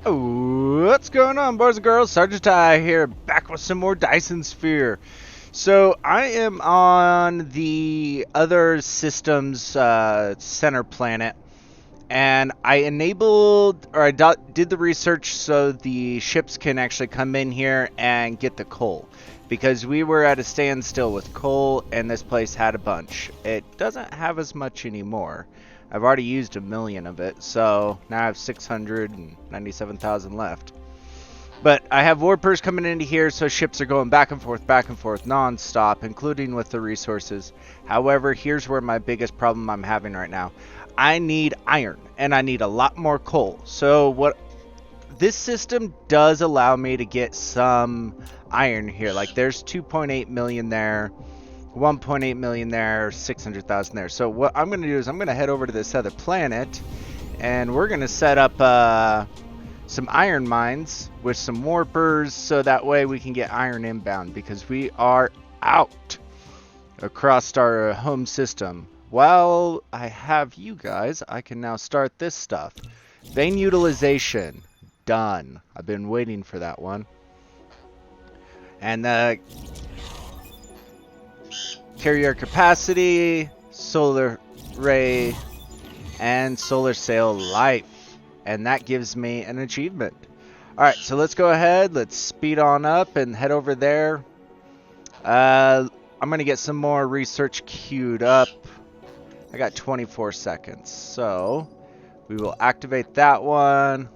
What's going on, boys and girls? Sergeant Ty here, back with some more Dyson Sphere. So I am on the other system's center planet, and I enabled, or I did the research so the ships can actually come in here and get the coal, because we were at a standstill with coal, and this place had a bunch. It doesn't have as much anymore. I've already used 1,000,000 of it, so now I have 697,000 left. But I have warpers coming into here, so ships are going back and forth non-stop, including with the resources. However, here's where my biggest problem I'm having right now. I need iron, and I need a lot more coal. So what this system does allow me to get some iron here. Like there's 2.8 million there, 1.8 million there, 600,000 there. So what I'm going to do is I'm going to head over to this other planet, and we're going to set up some iron mines with some warpers, so that way we can get iron inbound, because we are out across our home system. While I have you guys, I can now start this stuff. Vein utilization. Done. I've been waiting for that one. And carrier capacity, solar ray, and solar sail life. And that gives me an achievement. Alright, so let's go ahead. Let's speed on up and head over there. I'm going to get some more research queued up. I got 24 seconds. So we will activate that one.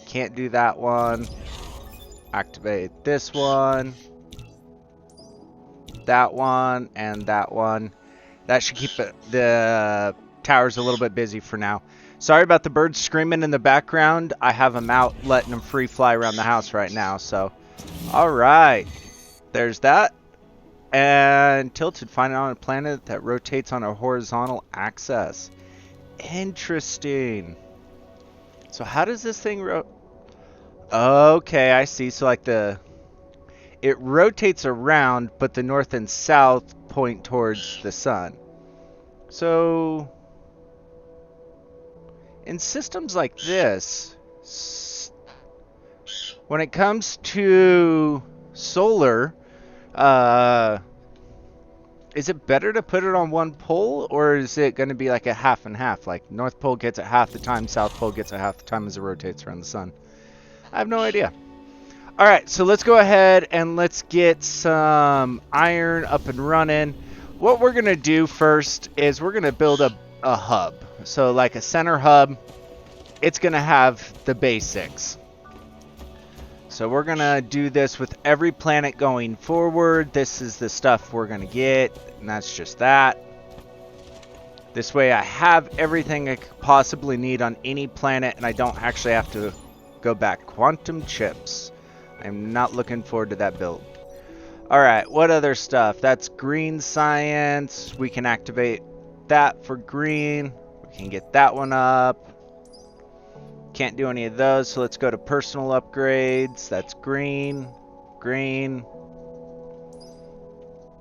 Can't do that one. Activate this one. That one and that one. That should keep the towers a little bit busy for now. Sorry about the birds screaming in the background. I have them out, letting them free fly around the house right now. So, alright. There's that. And tilted, find it on a planet that rotates on a horizontal axis. Interesting. So how does this thing Okay, I see. So like it rotates around, but the north and south point towards the sun. So in systems like this, when it comes to solar, is it better to put it on one pole, or is it going to be like a half and half? Like North Pole gets it half the time, South Pole gets it half the time as it rotates around the sun. I have no idea. Alright, so let's go ahead and let's get some iron up and running. What we're going to do first is we're going to build a hub. So like a center hub, it's going to have the basics. So we're going to do this with every planet going forward. This is the stuff we're going to get, and that's just that. This way I have everything I could possibly need on any planet, and I don't actually have to go back. Quantum chips. I'm not looking forward to that build. Alright, what other stuff? That's green science. We can activate that for green. We can get that one up. Can't do any of those, so let's go to personal upgrades. That's green, green,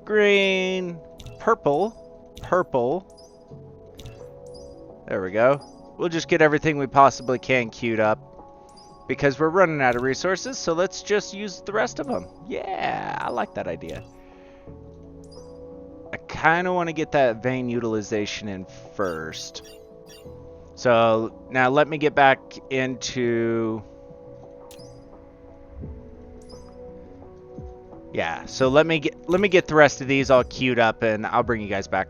green, purple, purple. There we go. We'll just get everything we possibly can queued up, because we're running out of resources, so let's just use the rest of them. Yeah, I like that idea. I kind of want to get that vein utilization in first. So now let me get back into... Yeah, so let me get the rest of these all queued up, and I'll bring you guys back.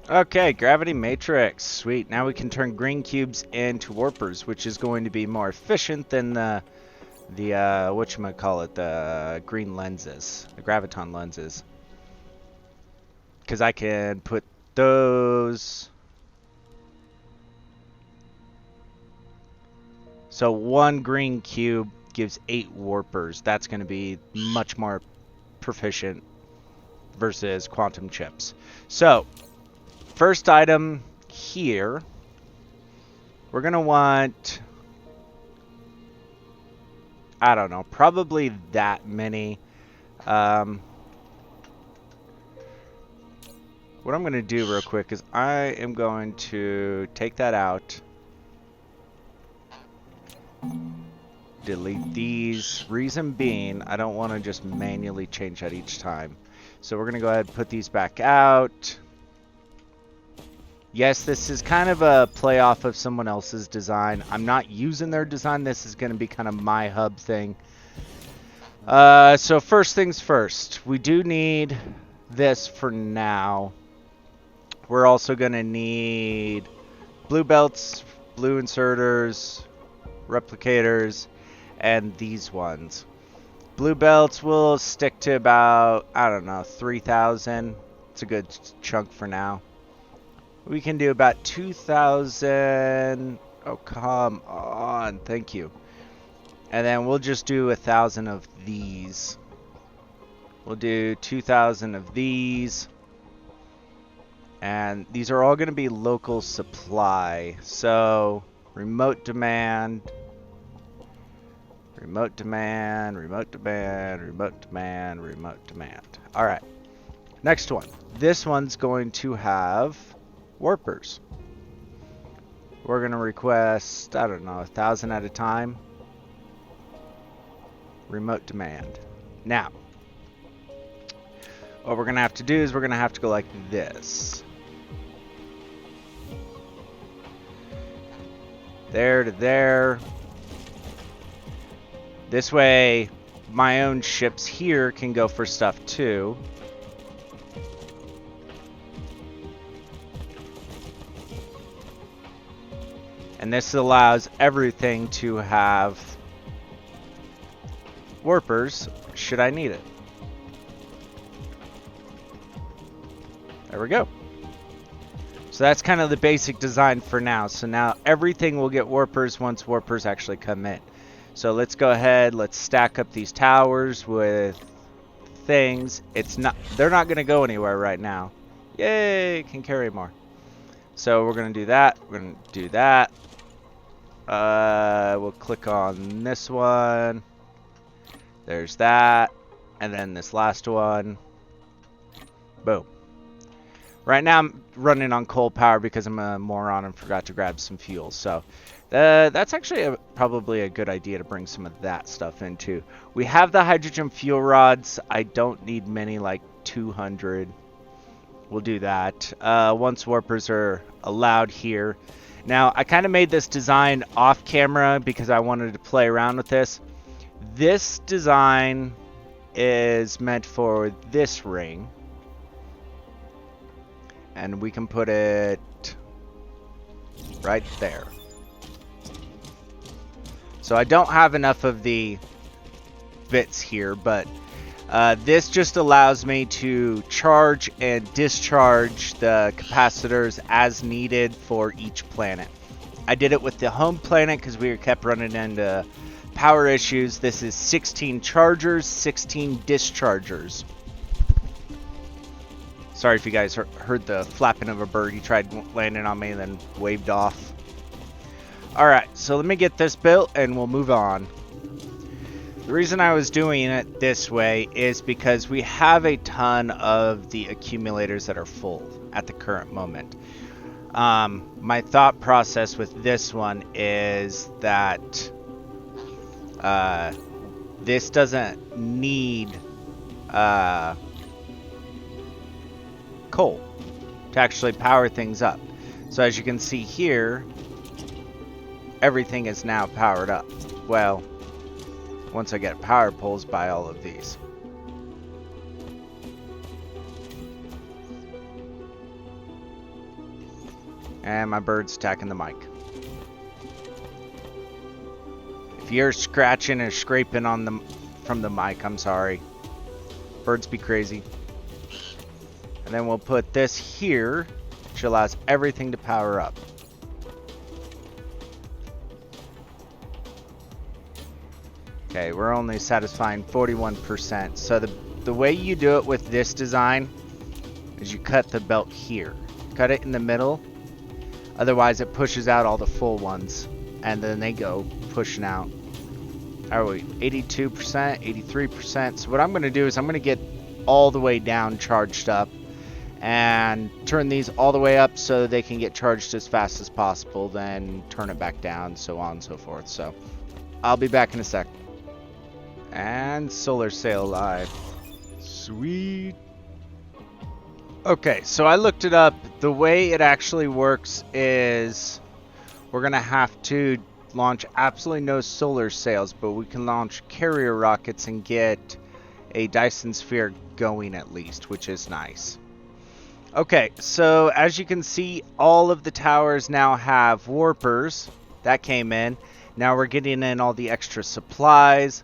Okay, gravity matrix. Sweet. Now we can turn green cubes into warpers, which is going to be more efficient than the whatchamacallit, the green lenses, the graviton lenses. Because I can put those... So one green cube gives 8 warpers. That's going to be much more proficient versus quantum chips. So, first item here, we're going to want, I don't know, probably that many. What I'm going to do real quick is I am going to take that out. delete these. Reason being, I don't want to just manually change that each time. So we're going to go ahead and put these back out. Yes, this is kind of a play off of someone else's design. I'm not using their design. This is going to be kind of my hub thing. So first things first, we do need this for now. We're also going to need blue belts, blue inserters, replicators, and these ones. Blue belts will stick to about, I don't know, 3,000. It's a good chunk for now. We can do about 2,000. Oh, come on. Thank you. And then we'll just do 1,000 of these. We'll do 2,000 of these. And these are all going to be local supply. So, remote demand, remote demand, remote demand, remote demand, remote demand. All right. Next one. This one's going to have warpers. We're going to request, I don't know, 1,000 at a time. Remote demand. Now, what we're going to have to do is we're going to have to go like this. There to there. This way, my own ships here can go for stuff too. And this allows everything to have warpers should I need it. There we go. So that's kind of the basic design for now. So now everything will get warpers once warpers actually come in. So let's go ahead, let's stack up these towers with things. They're not going to go anywhere right now. Yay, can carry more. So we're going to do that. We're going to do that. We'll click on this one. There's that. And then this last one. Boom. Right now I'm running on coal power because I'm a moron and forgot to grab some fuel. So that's actually probably a good idea to bring some of that stuff into. We have the hydrogen fuel rods. I don't need many, like 200. We'll do that once warpers are allowed here. Now, I kind of made this design off camera because I wanted to play around with this. This design is meant for this ring. And we can put it right there. So I don't have enough of the bits here, but this just allows me to charge and discharge the capacitors as needed for each planet. I did it with the home planet because we kept running into power issues. This is 16 chargers, 16 dischargers. Sorry if you guys heard the flapping of a bird. He tried landing on me and then waved off. Alright, so let me get this built and we'll move on. The reason I was doing it this way is because we have a ton of the accumulators that are full at the current moment. My thought process with this one is that this doesn't need coal to actually power things up. So as you can see here, everything is now powered up. Well, once I get power poles by all of these. And my bird's attacking the mic. If you're scratching or scraping on the from the mic, I'm sorry. Birds be crazy. And then we'll put this here, which allows everything to power up. Okay, we're only satisfying 41%. So the way you do it with this design is you cut the belt here. Cut it in the middle. Otherwise it pushes out all the full ones. And then they go pushing out. How are we? 82%, 83%. So what I'm going to do is I'm going to get all the way down charged up. And turn these all the way up so they can get charged as fast as possible. Then turn it back down, so on and so forth. So I'll be back in a sec. And solar sail live. Sweet. Okay, so I looked it up. The way it actually works is we're going to have to launch absolutely no solar sails, but we can launch carrier rockets and get a Dyson sphere going at least, which is nice. Okay, so as you can see, all of the towers now have warpers. That came in. Now we're getting in all the extra supplies.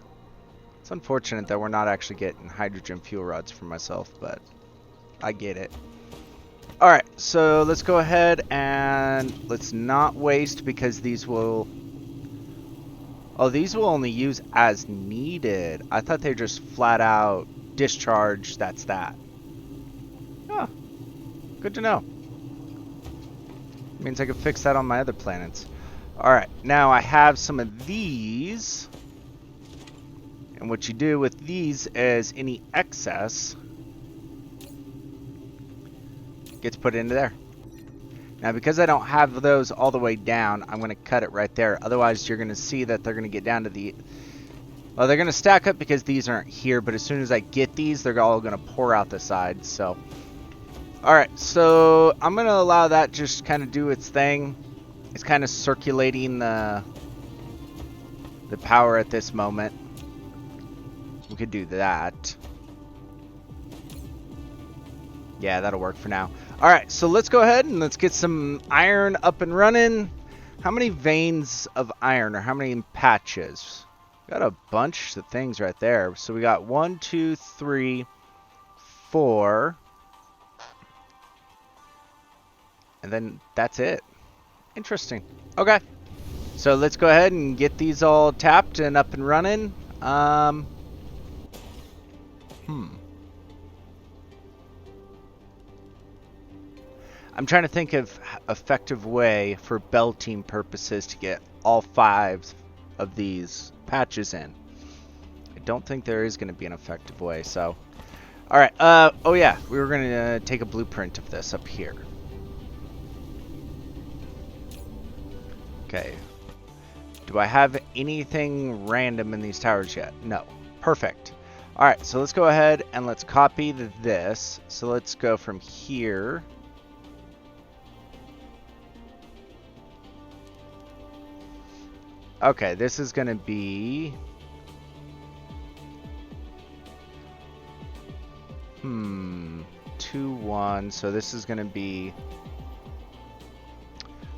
It's unfortunate that we're not actually getting hydrogen fuel rods for myself, but I get it. Alright, so let's go ahead and let's not waste, because these will... Oh, these will only use as needed. I thought they just flat out discharge, that's that. Oh, good to know. Means I can fix that on my other planets. Alright, now I have some of these. And what you do with these is any excess gets put into there. Now, because I don't have those all the way down, I'm going to cut it right there. Otherwise, you're going to see that they're going to get down to the... Well, they're going to stack up because these aren't here, but as soon as I get these, they're all going to pour out the sides, so... Alright, so I'm going to allow that just kind of do its thing. It's kind of circulating the power at this moment. We could do that. Yeah, that'll work for now. Alright, so let's go ahead and let's get some iron up and running. How many veins of iron, or how many patches? Got a bunch of things right there. So we got 1, 2, 3, 4. And then that's it. Interesting. Okay. So let's go ahead and get these all tapped and up and running. I'm trying to think of effective way for belting purposes to get all 5 of these patches in. I don't think there is going to be an effective way, so... Alright, oh yeah, we were going to take a blueprint of this up here. Okay. Do I have anything random in these towers yet? No. Perfect. Alright, so let's go ahead and let's copy this. So let's go from here. Okay, this is going to be... 2, 1. So this is going to be...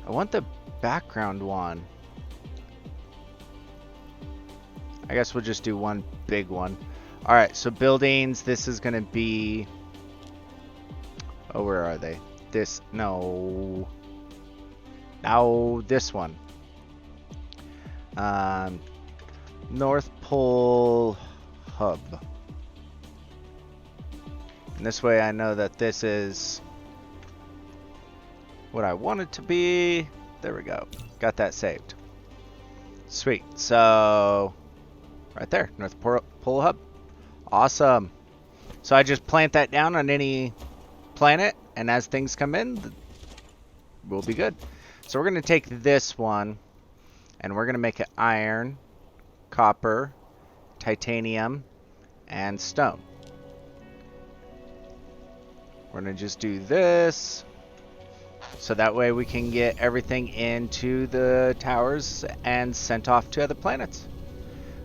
I want the background one. I guess we'll just do one big one. Alright, so buildings, this is going to be... Oh, where are they? This, no. Now, this one. North Pole Hub. And this way I know that this is what I want it to be. There we go. Got that saved. Sweet. So, right there, North Pole Hub. Awesome. So I just plant that down on any planet, and as things come in, we'll be good. So we're going to take this one, and we're going to make it iron, copper, titanium, and stone. We're going to just do this. So that way we can get everything into the towers and sent off to other planets.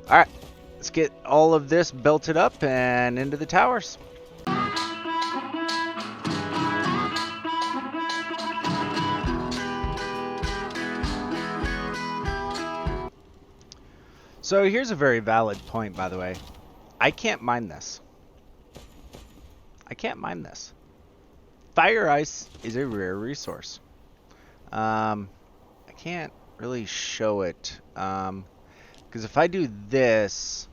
Alright, let's get all of this belted up and into the towers. So here's a very valid point, by the way. I can't mine this. I can't mine this. Fire ice is a rare resource. I can't really show it. Because if I do this...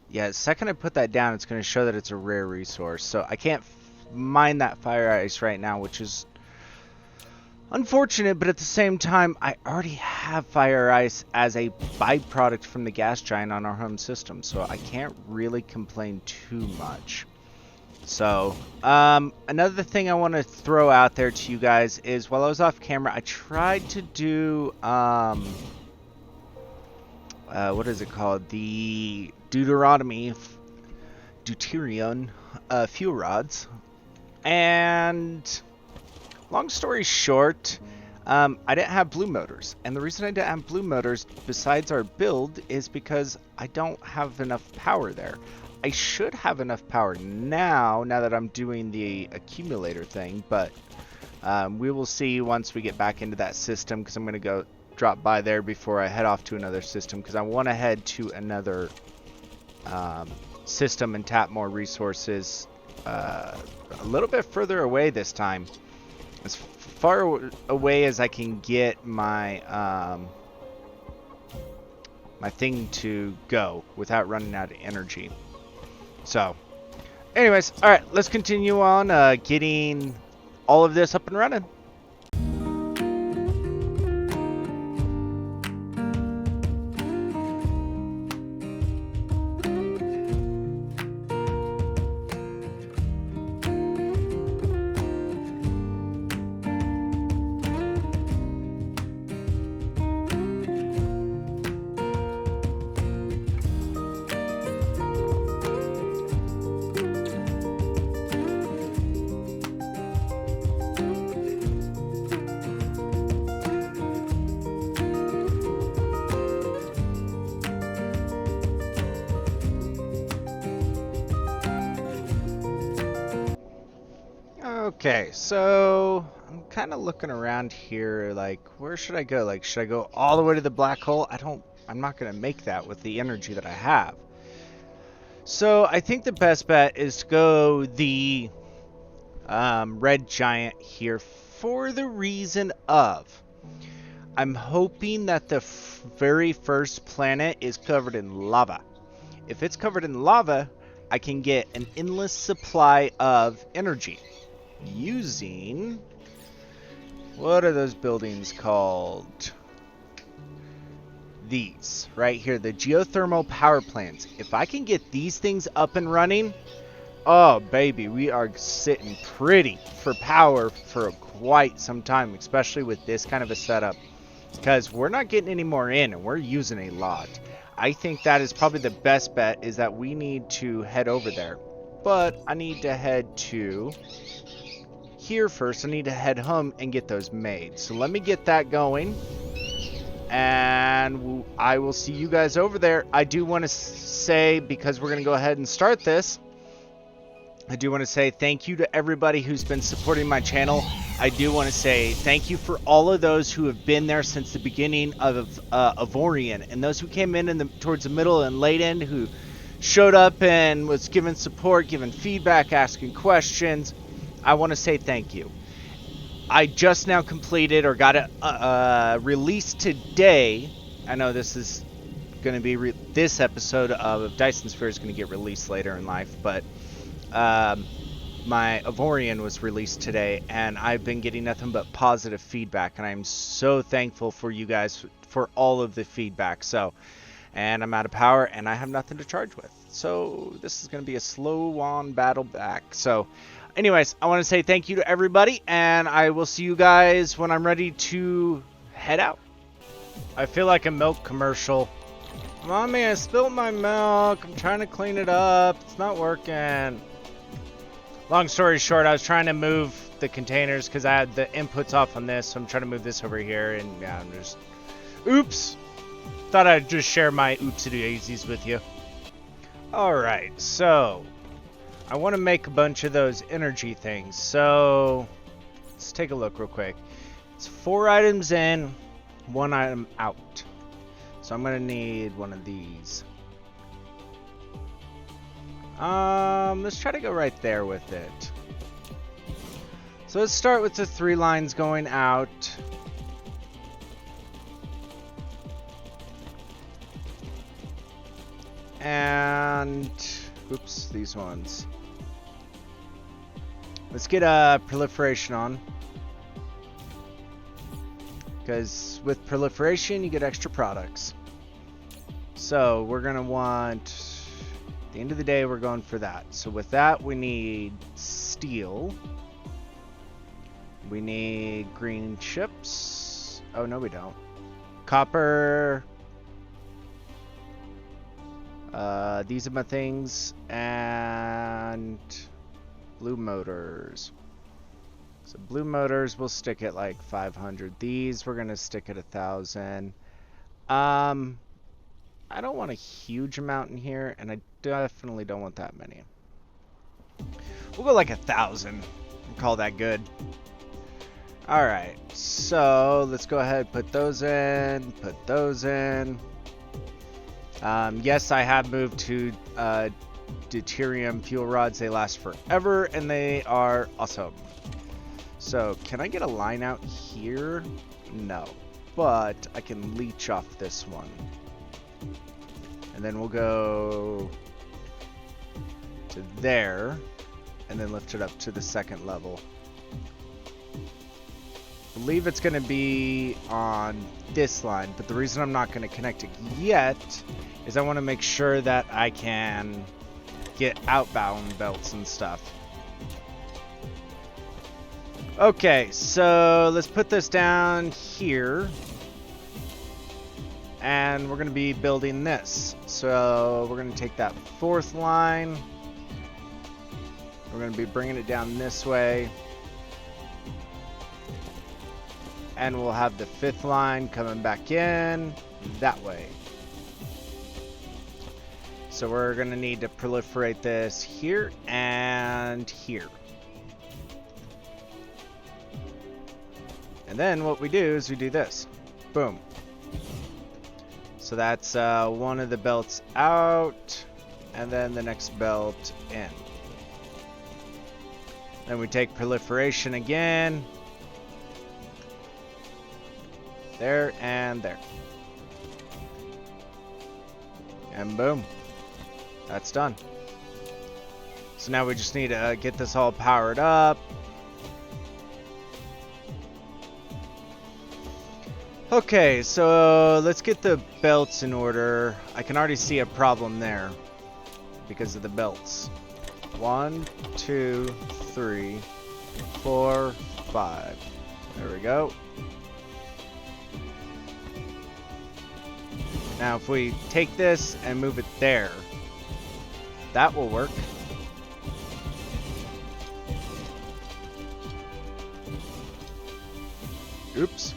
Yeah, the second I put that down, it's going to show that it's a rare resource. So I can't mine that fire ice right now, which is unfortunate, but at the same time, I already have fire ice as a byproduct from the gas giant on our home system, so I can't really complain too much. So, another thing I want to throw out there to you guys is, while I was off camera, I tried to do, what is it called? The Deuterion fuel rods. And long story short, I didn't have blue motors. And the reason I didn't have blue motors besides our build is because I don't have enough power there. I should have enough power now that I'm doing the accumulator thing, but we will see once we get back into that system, because I'm going to go drop by there before I head off to another system, because I want to head to another system and tap more resources a little bit further away this time. As far away as I can get my my thing to go without running out of energy. So, anyways, all right, let's continue on getting all of this up and running. Okay, so I'm kind of looking around here, like, where should I go? Like, should I go all the way to the black hole? I'm not going to make that with the energy that I have. So I think the best bet is to go the red giant here for the reason of I'm hoping that the very first planet is covered in lava. If it's covered in lava, I can get an endless supply of energy. Using, what are those buildings called? These right here, the geothermal power plants. If I can get these things up and running, oh baby, we are sitting pretty for power for quite some time, especially with this kind of a setup, because we're not getting any more in and we're using a lot. I think that is probably the best bet, is that we need to head over there, but I need to head to here first. I need to head home and get those made. So let me get that going, and I will see you guys over there. I do want to say, because we're going to go ahead and start this, I do want to say thank you to everybody who's been supporting my channel. I do want to say thank you for all of those who have been there since the beginning of Avorian, and those who came in towards the middle and late end, who showed up and was giving support, giving feedback, asking questions. I want to say thank you. I just now completed, or got it released today. I know this is going to be this episode of Dyson Sphere is going to get released later in life, but my Avorian was released today, and I've been getting nothing but positive feedback, and I'm so thankful for you guys for all of the feedback. So, and I'm out of power, and I have nothing to charge with, so this is going to be a slow on battle back. So anyways, I want to say thank you to everybody, and I will see you guys when I'm ready to head out. I feel like a milk commercial. Mommy, I spilled my milk. I'm trying to clean it up. It's not working. Long story short, I was trying to move the containers because I had the inputs off on this, so I'm trying to move this over here, and yeah, I'm just... Oops! Thought I'd just share my oopsie-daisies with you. Alright, so I want to make a bunch of those energy things, so let's take a look real quick. It's 4 items in, 1 item out. So I'm going to need one of these. Let's try to go right there with it. So let's start with the 3 lines going out. And, oops, these ones. Let's get a proliferation on. Because with proliferation, you get extra products. So we're going to want... At the end of the day, we're going for that. So with that, we need steel. We need green chips. Oh, no, we don't. Copper. These are my things, and blue motors. So blue motors, we'll stick at like 500. These we're gonna stick at 1,000. I don't want a huge amount in here, and I definitely don't want that many. We'll go like 1,000 and call that good. All right, so let's go ahead and put those in. Put those in. Yes, I have moved to deuterium fuel rods. They last forever, and they are awesome. So, can I get a line out here? No. But I can leech off this one. And then we'll go to there, and then lift it up to the second level. I believe it's going to be on this line, but the reason I'm not going to connect it yet is I want to make sure that I can get outbound belts and stuff. Okay, so let's put this down here. And we're going to be building this. So we're going to take that fourth line. We're going to be bringing it down this way. And we'll have the fifth line coming back in that way. So we're going to need to proliferate this here and here. And then what we do is we do this. Boom. So that's one of the belts out, and then the next belt in. Then we take proliferation again. There and there. And boom. That's done. So now we just need to get this all powered up. Okay, so let's get the belts in order. I can already see a problem there because of the belts. 1, 2, 3, 4, 5. There we go. Now if we take this and move it there, that will work. Oops.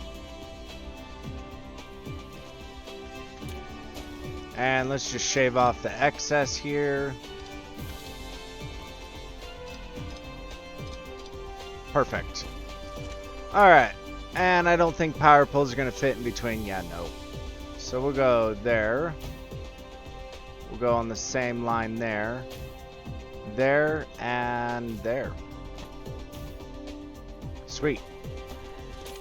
And let's just shave off the excess here. Perfect. Alright. And I don't think power poles are going to fit in between. Yeah, no. So we'll go there. We'll go on the same line there. There and there. Sweet.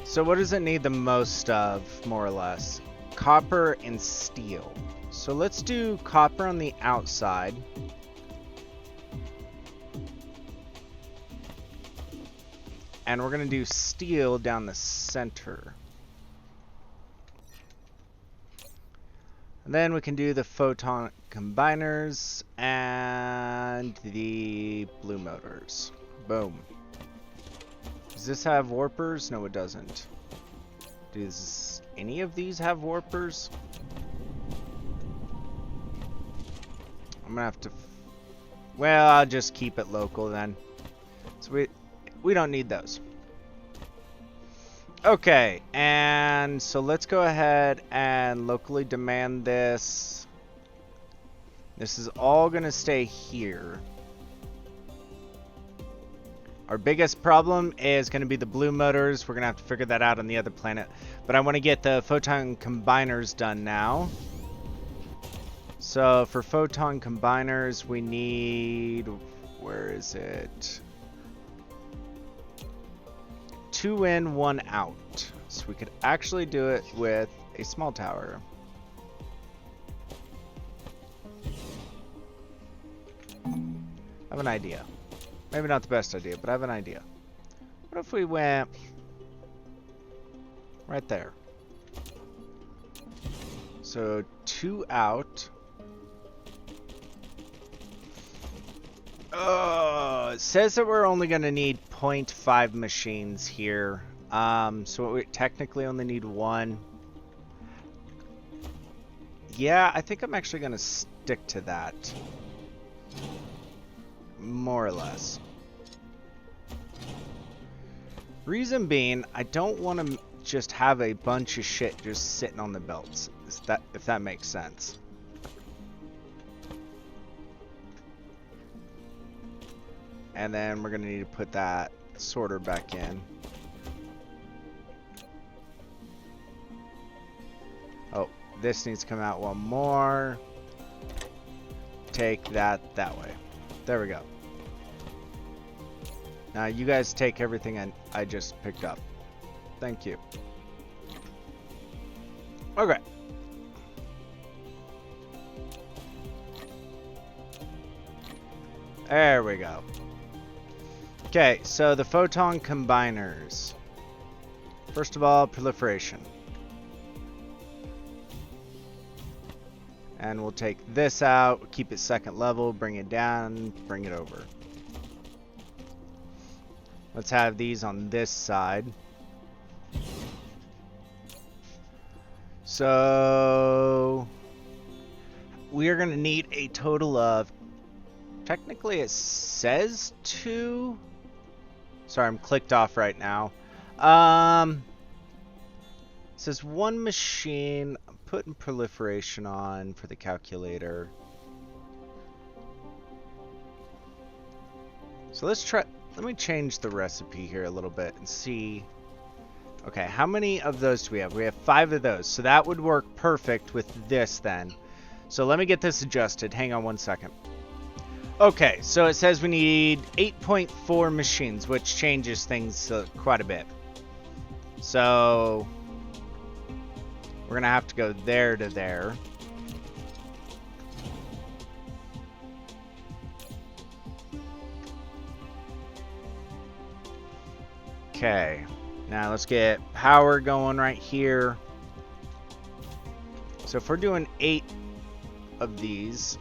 So what does it need the most of, more or less? Copper and steel. So let's do copper on the outside. And we're going to do steel down the center. And then we can do the photon combiners and the blue motors. Boom. Does this have warpers? No, it doesn't. Does any of these have warpers? I'm gonna have to... Well, I'll just keep it local then. So we don't need those. Okay, and so let's go ahead and locally demand this. This is all gonna stay here. Our biggest problem is going to be the blue motors. We're going to have to figure that out on the other planet. But I want to get the photon combiners done now. So for photon combiners, we need... Where is it? 2 in, 1 out. So we could actually do it with a small tower. I have an idea. Maybe not the best idea, but I have an idea. What if we went right there? So 2 out. Oh, it says that we're only going to need 0.5 machines here. So we technically only need 1. Yeah, I think I'm actually going to stick to that. More or less. Reason being, I don't want to just have a bunch of shit just sitting on the belts. If that makes sense. And then we're going to need to put that sorter back in. Oh, this needs to come out one more. Take that way. There we go. Now you guys take everything I just picked up. Thank you. Okay. There we go. Okay, so the photon combiners. First of all, proliferation. And we'll take this out, keep it second level, bring it down, bring it over. Let's have these on this side. So we are going to need a total of, technically it says 2. Sorry, I'm clicked off right now. It says 1 machine. I'm putting proliferation on for the calculator. So let's try. Let me change the recipe here a little bit and see. Okay, how many of those do we have? We have 5 of those. So that would work perfect with this then. So let me get this adjusted. Hang on one second. Okay, so it says we need 8.4 machines, which changes things quite a bit. So we're going to have to go there to there. Okay, now let's get power going right here. So if we're doing 8 of these,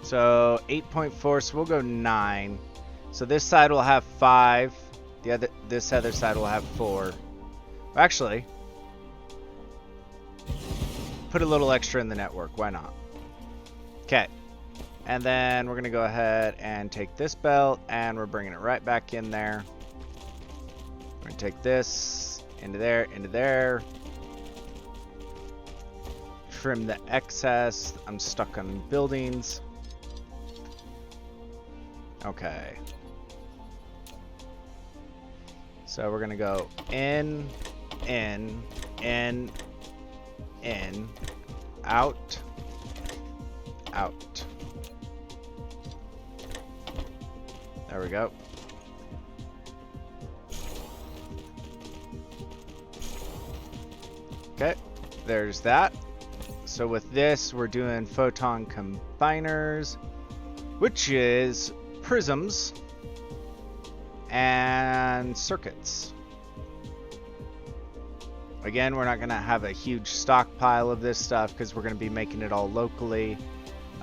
so 8.4, so we'll go 9. So this side will have 5. This other side will have 4. Actually, put a little extra in the network. Why not? Okay. And then we're going to go ahead and take this belt, and we're bringing it right back in there. We're going to take this into there, into there. Trim the excess. I'm stuck on buildings. Okay. So we're going to go in, out, out. There we go. Okay, there's that. So with this, we're doing photon combiners, which is prisms and circuits. Again, we're not going to have a huge stockpile of this stuff because we're going to be making it all locally.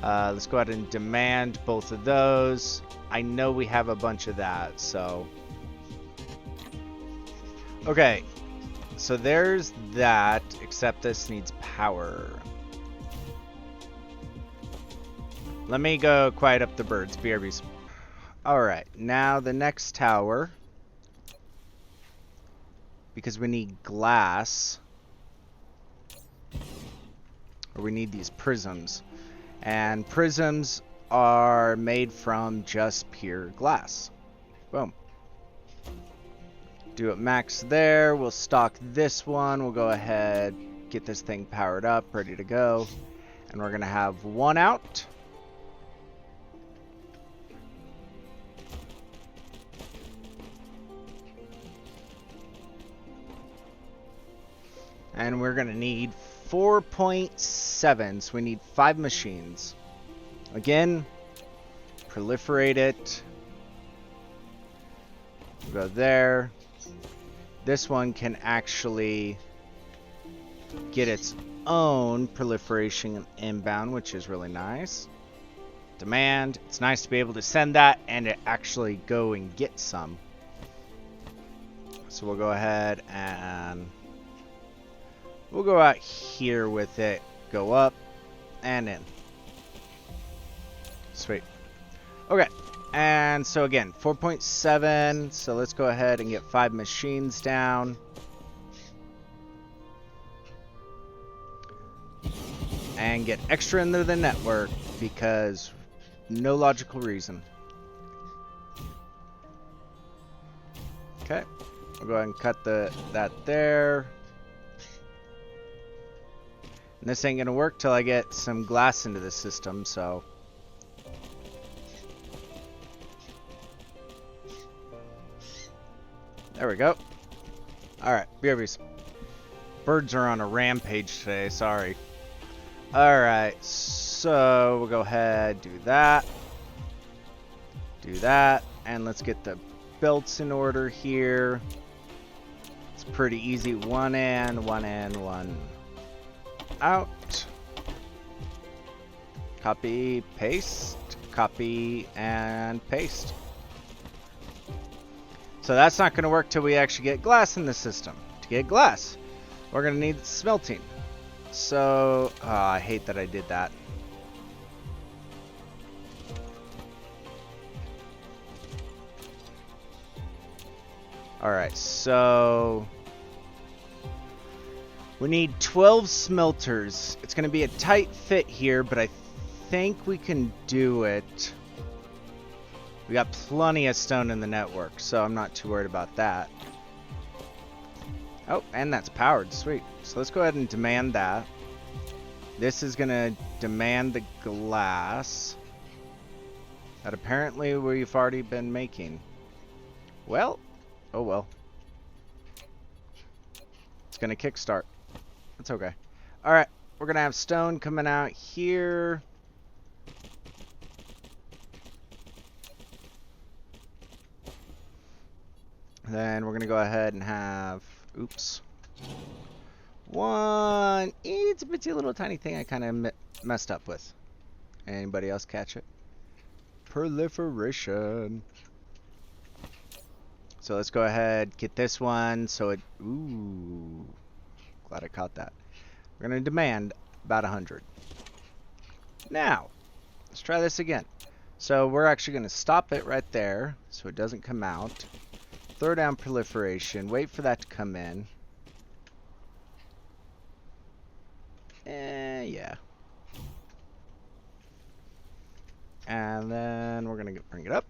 Let's go ahead and demand both of those. I know we have a bunch of that, so. Okay, so there's that, except this needs power. Let me go quiet up the birds, BRBs. Alright, now the next tower, because we need glass, or we need these prisms, and prisms are made from just pure glass. Boom. Do it max there. We'll stock this one. We'll go ahead, get this thing powered up, ready to go. And we're going to have 1 out. And we're going to need 4.7, so we need 5 machines. Again, proliferate it. We'll go there. This one can actually get its own proliferation inbound, which is really nice. Demand. It's nice to be able to send that and it actually go and get some. So we'll go ahead and we'll go out here with it go up, and in. Sweet. Okay, and so again, 4.7, so let's go ahead and get 5 machines down. And get extra into the network, because no logical reason. Okay, we'll go ahead and cut that there. And this ain't gonna work till I get some glass into the system, so. There we go. Alright, BRBs. Birds are on a rampage today, sorry. Alright, so we'll go ahead, do that, and let's get the belts in order here. It's pretty easy, one in, one out. Copy, paste, copy, and paste. So that's not going to work till we actually get glass in the system. To get glass, we're going to need smelting. So, I hate that I did that. Alright, so we need 12 smelters. It's going to be a tight fit here, but I think we can do it. We got plenty of stone in the network, so I'm not too worried about that. Oh, and that's powered. Sweet. So let's go ahead and demand that. This is going to demand the glass that apparently we've already been making. Well, oh well. It's going to kickstart. That's okay. Alright, we're going to have stone coming out here. Then we're going to go ahead and have, oops, one itty bitty little tiny thing I kind of messed up with. Anybody else catch it? Proliferation. So let's go ahead, get this one, so it, ooh, glad I caught that. We're going to demand about 100. Now, let's try this again. So we're actually going to stop it right there, so it doesn't come out. Throw down proliferation, wait for that to come in. Yeah. And then we're going to bring it up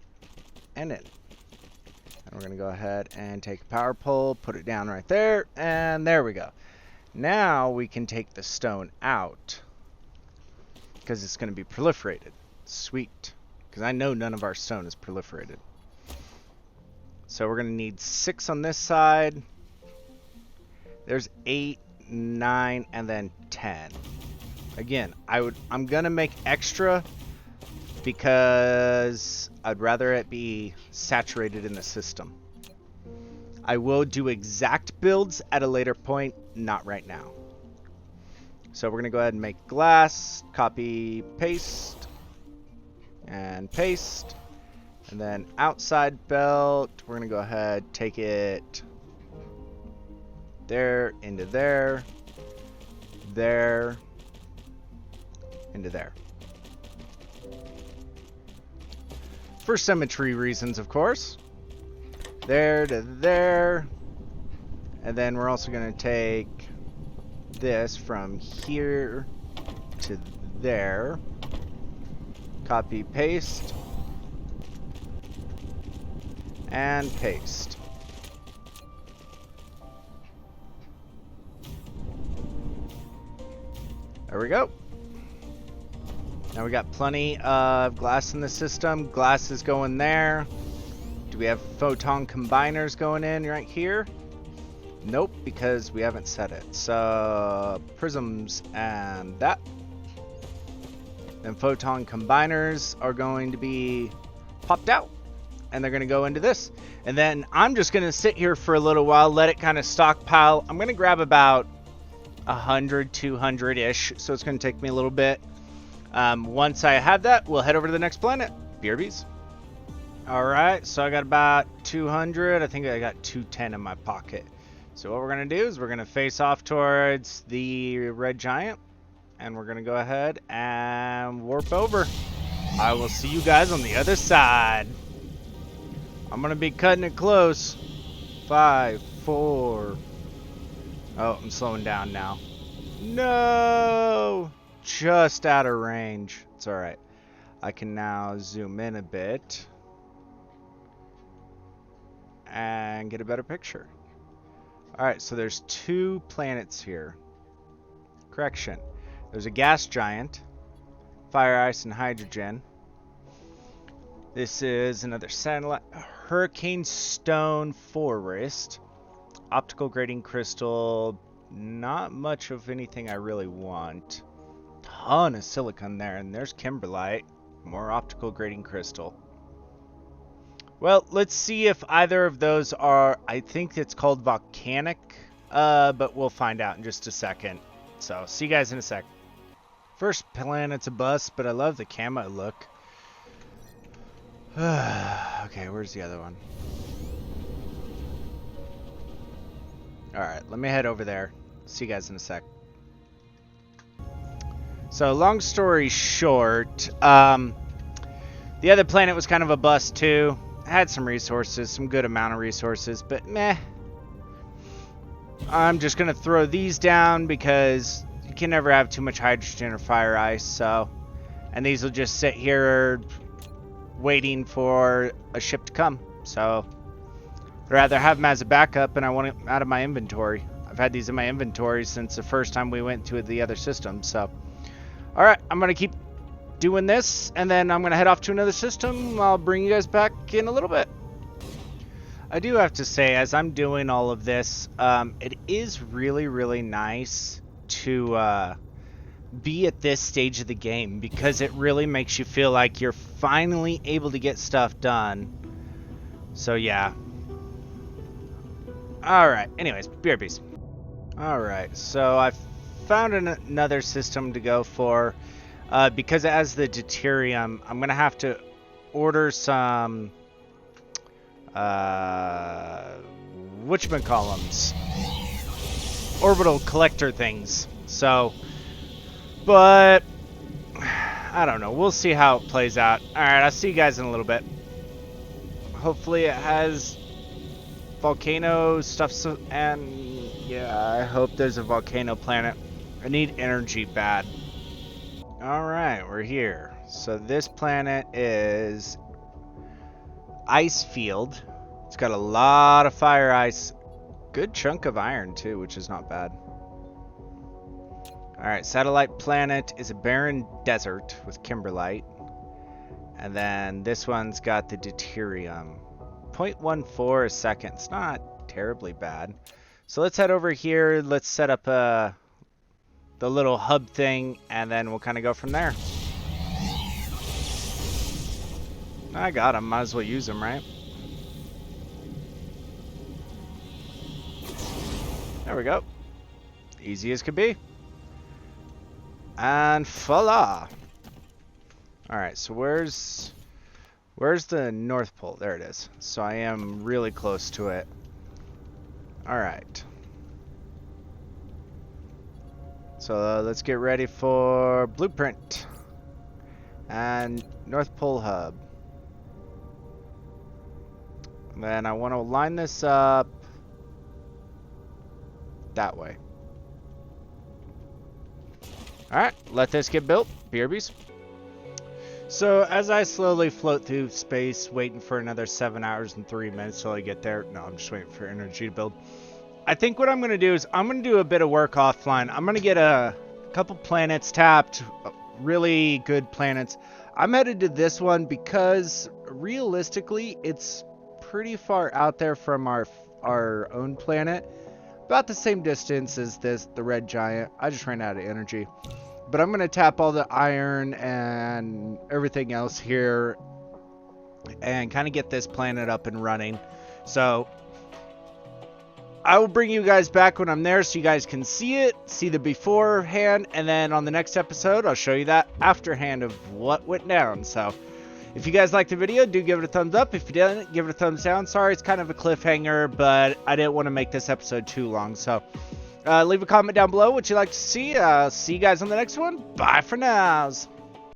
and in. And we're going to go ahead and take a power pole, put it down right there, and there we go. Now we can take the stone out because it's going to be proliferated. Sweet. Because I know none of our stone is proliferated. So we're going to need 6 on this side. There's 8, 9, and then 10. Again, I'm going to make extra because I'd rather it be saturated in the system. I will do exact builds at a later point, not right now. So we're going to go ahead and make glass, copy, paste, and paste. And then outside belt, we're going to go ahead, take it there, into there, there, into there. For symmetry reasons, of course. There to there. And then we're also going to take this from here to there. Copy, paste. And paste. There we go. Now we got plenty of glass in the system. Glass is going there. Do we have photon combiners going in right here? Nope, because we haven't set it. So prisms and that. Then photon combiners are going to be popped out. And they're going to go into this. And then I'm just going to sit here for a little while, let it kind of stockpile. I'm going to grab about 100, 200-ish. So it's going to take me a little bit. Once I have that, we'll head over to the next planet. BRBs. Alright, so I got about 200. I think I got 210 in my pocket. So what we're going to do is we're going to face off towards the red giant. and we're gonna go ahead and warp over. I will see you guys on the other side. I'm gonna be cutting it close. 5, 4. Oh, I'm slowing down now. No! Just out of range. It's alright. I can now zoom in a bit and get a better picture. Alright, so there's 2 planets here. Correction. There's a gas giant, fire, ice, and hydrogen. This is another satellite. Hurricane Stone Forest. Optical grading crystal. Not much of anything I really want. Ton of silicon there, and there's kimberlite. More optical grading crystal. Well, let's see if either of those are, I think it's called volcanic, but we'll find out in just a second. So, see you guys in a sec. First planet's a bust, but I love the camo look. Okay, where's the other one? Alright, let me head over there. See you guys in a sec. So, long story short, the other planet was kind of a bust too. Had some resources, some good amount of resources, but meh. I'm just going to throw these down because you can never have too much hydrogen or fire ice, so. And these will just sit here waiting for a ship to come, so. I'd rather have them as a backup, and I want them out of my inventory. I've had these in my inventory since the first time we went to the other system, so. Alright, I'm going to keep doing this, and then I'm going to head off to another system. I'll bring you guys back in a little bit. I do have to say, as I'm doing all of this, it is really, really nice to be at this stage of the game, because it really makes you feel like you're finally able to get stuff done. So, yeah. Alright, anyways, BRBs. Alright, so I found another system to go for. Because it has the deuterium, I'm going to have to order some whatchamacallums, orbital collector things. So, but I don't know. We'll see how it plays out. Alright, I'll see you guys in a little bit. Hopefully it has volcano stuff, and yeah, I hope there's a volcano planet. I need energy bad. Alright, we're here. So this planet is ice field. It's got a lot of fire ice. Good chunk of iron too, which is not bad. Alright, satellite planet is a barren desert with kimberlite. And then this one's got the deuterium. 0.14 a second. It's not terribly bad. So let's head over here. Let's set up the little hub thing, and then we'll kind of go from there. I got them. Might as well use them, right? There we go. Easy as could be. And voila. Alright, so where's the North Pole? There it is. So I am really close to it. Alright. So let's get ready for blueprint and North Pole hub. And then I want to line this up that way. Alright, let this get built. BRBs. So as I slowly float through space, waiting for another 7 hours and 3 minutes till I get there. No, I'm just waiting for energy to build. I think what I'm going to do is I'm going to do a bit of work offline. I'm going to get a couple planets tapped, really good planets. I'm headed to this one because realistically it's pretty far out there from our own planet. About the same distance as the red giant. I just ran out of energy. But I'm going to tap all the iron and everything else here and kind of get this planet up and running. So I will bring you guys back when I'm there so you guys can see it, see the beforehand, and then on the next episode I'll show you that afterhand of what went down. So if you guys liked the video, do give it a thumbs up. If you didn't, give it a thumbs down. Sorry, it's kind of a cliffhanger, but I didn't want to make this episode too long. So Leave a comment down below what you'd like to see. See you guys on the next one. Bye for now.